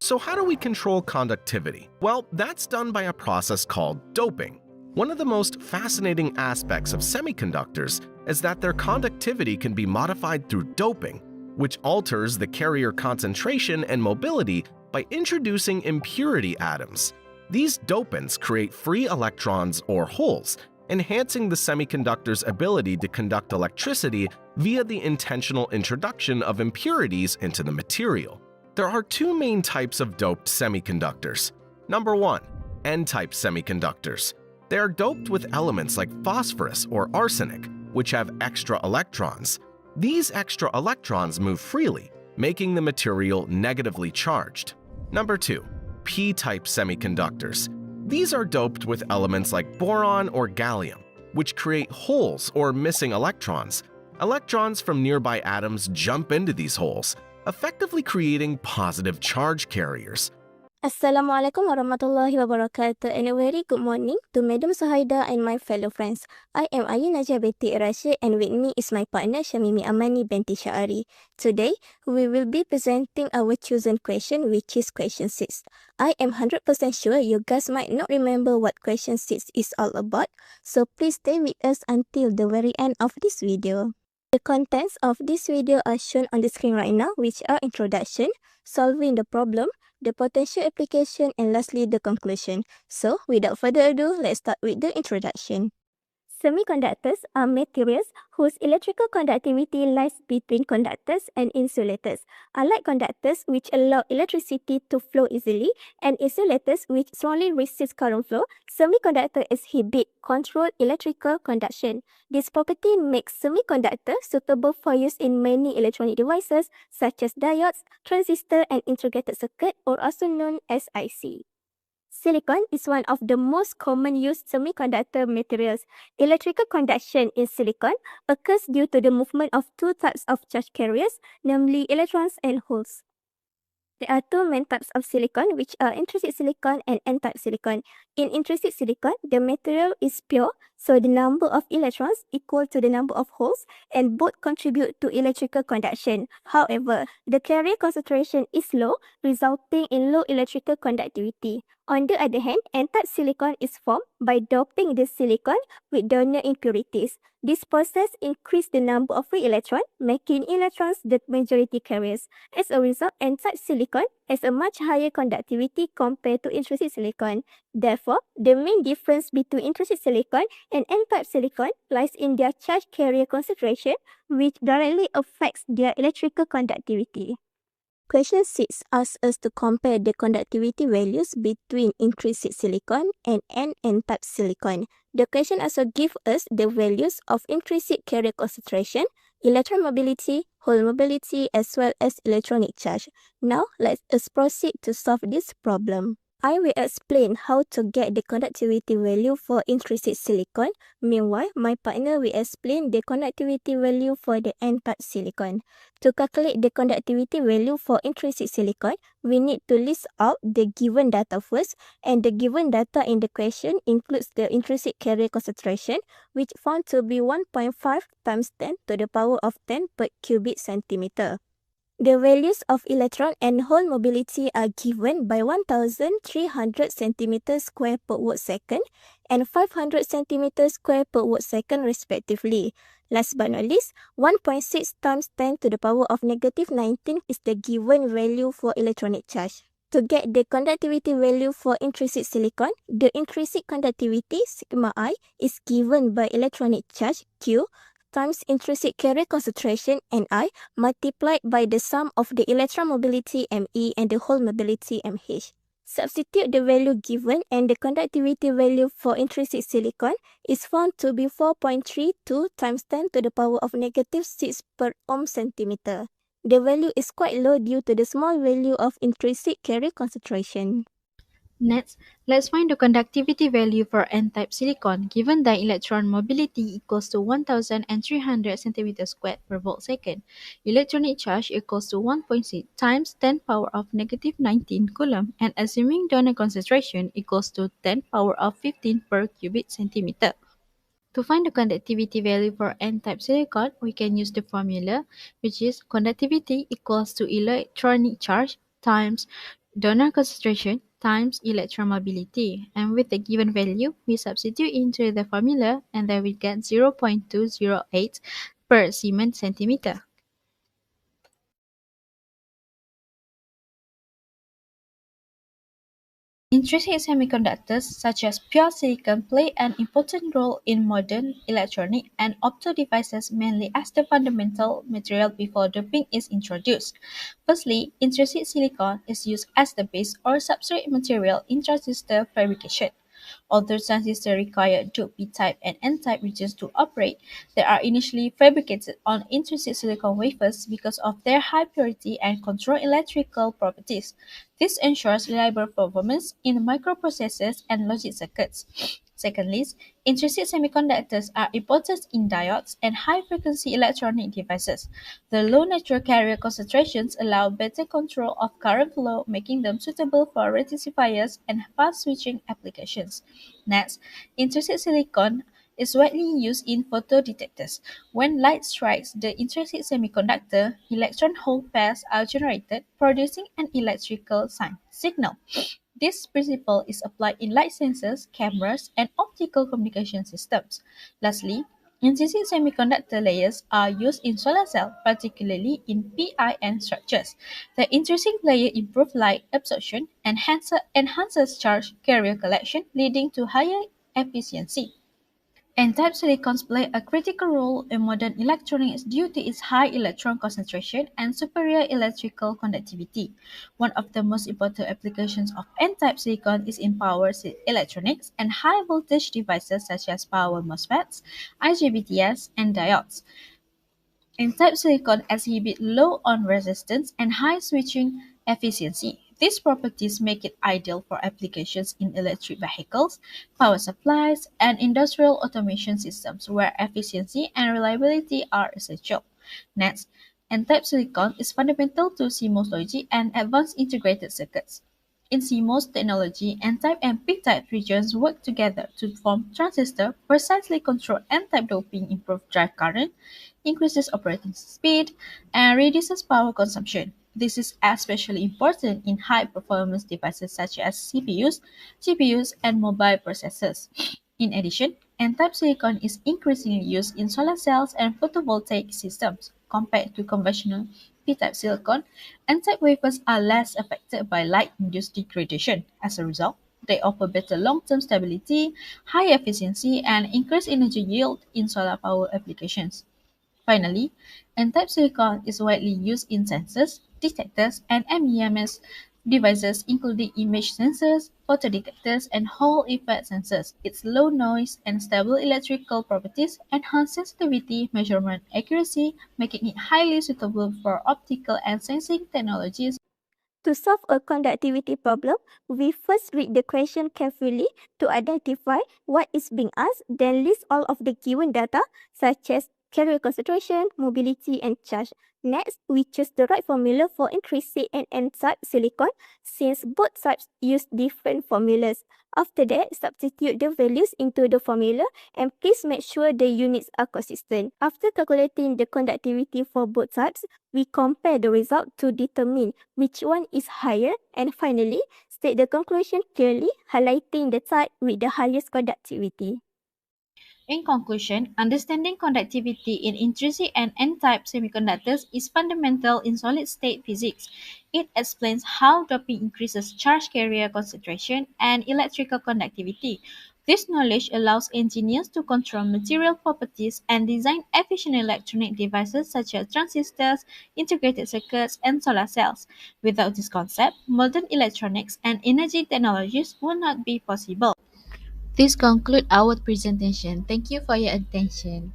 So how do we control conductivity? Well, that's done by a process called doping. One of the most fascinating aspects of semiconductors is that their conductivity can be modified through doping, which alters the carrier concentration and mobility by introducing impurity atoms. These dopants create free electrons or holes, enhancing the semiconductor's ability to conduct electricity via the intentional introduction of impurities into the material. There are two main types of doped semiconductors. Number 1. N-type semiconductors. They are doped with elements like phosphorus or arsenic, which have extra electrons. These extra electrons move freely, making the material negatively charged. Number 2. P-type semiconductors. These are doped with elements like boron or gallium, which create holes or missing electrons. Electrons from nearby atoms jump into these holes, effectively creating positive charge carriers. Assalamualaikum warahmatullahi wabarakatuh and a very good morning to Madam Suhaida and my fellow friends. I am Ayu Najah binti Rashid and with me is my partner Shamimi Amani binti Syari. Today, we will be presenting our chosen question, which is question 6. I am 100% sure you guys might not remember what question 6 is all about, so please stay with us until the very end of this video. The contents of this video are shown on the screen right now, which are introduction, solving the problem, the potential application, and lastly, the conclusion. So, without further ado, let's start with the introduction. Semiconductors are materials whose electrical conductivity lies between conductors and insulators. Unlike conductors, which allow electricity to flow easily, and insulators, which strongly resist current flow, semiconductors exhibit controlled electrical conduction. This property makes semiconductors suitable for use in many electronic devices, such as diodes, transistors, and integrated circuit, or also known as IC. Silicon is one of the most common used semiconductor materials. Electrical conduction in silicon occurs due to the movement of two types of charge carriers, namely electrons and holes. There are two main types of silicon, which are intrinsic silicon and n-type silicon. In intrinsic silicon, the material is pure, so the number of electrons equal to the number of holes, and both contribute to electrical conduction. However, the carrier concentration is low, resulting in low electrical conductivity. On the other hand, n-type silicon is formed by doping the silicon with donor impurities. This process increases the number of free electrons, making electrons the majority carriers. As a result, n-type silicon has a much higher conductivity compared to intrinsic silicon. Therefore, the main difference between intrinsic silicon and n-type silicon lies in their charge carrier concentration, which directly affects their electrical conductivity. Question 6 asks us to compare the conductivity values between intrinsic silicon and n-type silicon. The question also gives us the values of intrinsic carrier concentration, electron mobility, hole mobility, as well as electronic charge. Now, let us proceed to solve this problem. I will explain how to get the conductivity value for intrinsic silicon. Meanwhile, my partner will explain the conductivity value for the n-type silicon. To calculate the conductivity value for intrinsic silicon, we need to list out the given data first, and the given data in the question includes the intrinsic carrier concentration, which found to be 1.5 times 10 to the power of 10 per cubic centimeter. The values of electron and hole mobility are given by 1,300 cm square per watt second and 500 cm square per watt second respectively. Last but not least, 1.6 times 10 to the power of negative 19 is the given value for electronic charge. To get the conductivity value for intrinsic silicon, the intrinsic conductivity sigma I is given by electronic charge Q times intrinsic carrier concentration Ni multiplied by the sum of the electron mobility Me and the hole mobility Mh. Substitute the value given and the conductivity value for intrinsic silicon is found to be 4.32 times 10 to the power of negative 6 per ohm centimeter. The value is quite low due to the small value of intrinsic carrier concentration. Next, let's find the conductivity value for n-type silicon given that electron mobility equals to 1,300 cm squared per volt second. Electronic charge equals to 1.6 times 10 power of negative 19 coulomb, and assuming donor concentration equals to 10 power of 15 per cubic centimeter. To find the conductivity value for n-type silicon, we can use the formula, which is conductivity equals to electronic charge times Donor concentration times electron mobility, and with the given value, we substitute into the formula and then we get 0.208 per Siemens centimeter. Intrinsic semiconductors such as pure silicon play an important role in modern electronic and opto devices mainly as the fundamental material before doping is introduced. Firstly, intrinsic silicon is used as the base or substrate material in transistor fabrication. Although transistors require doped p-type and n-type regions to operate, they are initially fabricated on intrinsic silicon wafers because of their high purity and controlled electrical properties. This ensures reliable performance in microprocessors and logic circuits. Secondly, intrinsic semiconductors are important in diodes and high-frequency electronic devices. The low natural carrier concentrations allow better control of current flow, making them suitable for rectifiers and fast-switching applications. Next, intrinsic silicon is widely used in photodetectors. When light strikes the intrinsic semiconductor, electron-hole pairs are generated, producing an electrical signal. This principle is applied in light sensors, cameras, and optical communication systems. Lastly, intrinsic semiconductor layers are used in solar cells, particularly in PIN structures. The intrinsic layer improves light absorption and enhances charge carrier collection, leading to higher efficiency. N-type silicons play a critical role in modern electronics due to its high electron concentration and superior electrical conductivity. One of the most important applications of N-type silicon is in power electronics and high voltage devices such as power MOSFETs, IGBTs, and diodes. N-type silicon exhibit low on resistance and high switching efficiency. These properties make it ideal for applications in electric vehicles, power supplies, and industrial automation systems where efficiency and reliability are essential. Next, N-type silicon is fundamental to CMOS logic and advanced integrated circuits. In CMOS technology, N-type and P-type regions work together to form transistor, precisely control N-type doping, improve drive current, increases operating speed, and reduces power consumption. This is especially important in high-performance devices such as CPUs, GPUs, and mobile processors. In addition, N-type silicon is increasingly used in solar cells and photovoltaic systems. Compared to conventional P-type silicon, N-type wafers are less affected by light-induced degradation. As a result, they offer better long-term stability, high efficiency, and increased energy yield in solar power applications. Finally, N-type silicon is widely used in sensors, detectors, and MEMS devices including image sensors, photodetectors, and Hall effect sensors. Its low noise and stable electrical properties enhance sensitivity, measurement accuracy, making it highly suitable for optical and sensing technologies. To solve a conductivity problem, we first read the question carefully to identify what is being asked, then list all of the given data such as carrier concentration, mobility, and charge. Next, we choose the right formula for intrinsic and N-type silicon since both types use different formulas. After that, substitute the values into the formula and please make sure the units are consistent. After calculating the conductivity for both types, we compare the result to determine which one is higher, and finally, state the conclusion clearly, highlighting the type with the highest conductivity. In conclusion, understanding conductivity in intrinsic and N-type semiconductors is fundamental in solid-state physics. It explains how doping increases charge carrier concentration and electrical conductivity. This knowledge allows engineers to control material properties and design efficient electronic devices such as transistors, integrated circuits, and solar cells. Without this concept, modern electronics and energy technologies would not be possible. This concludes our presentation. Thank you for your attention.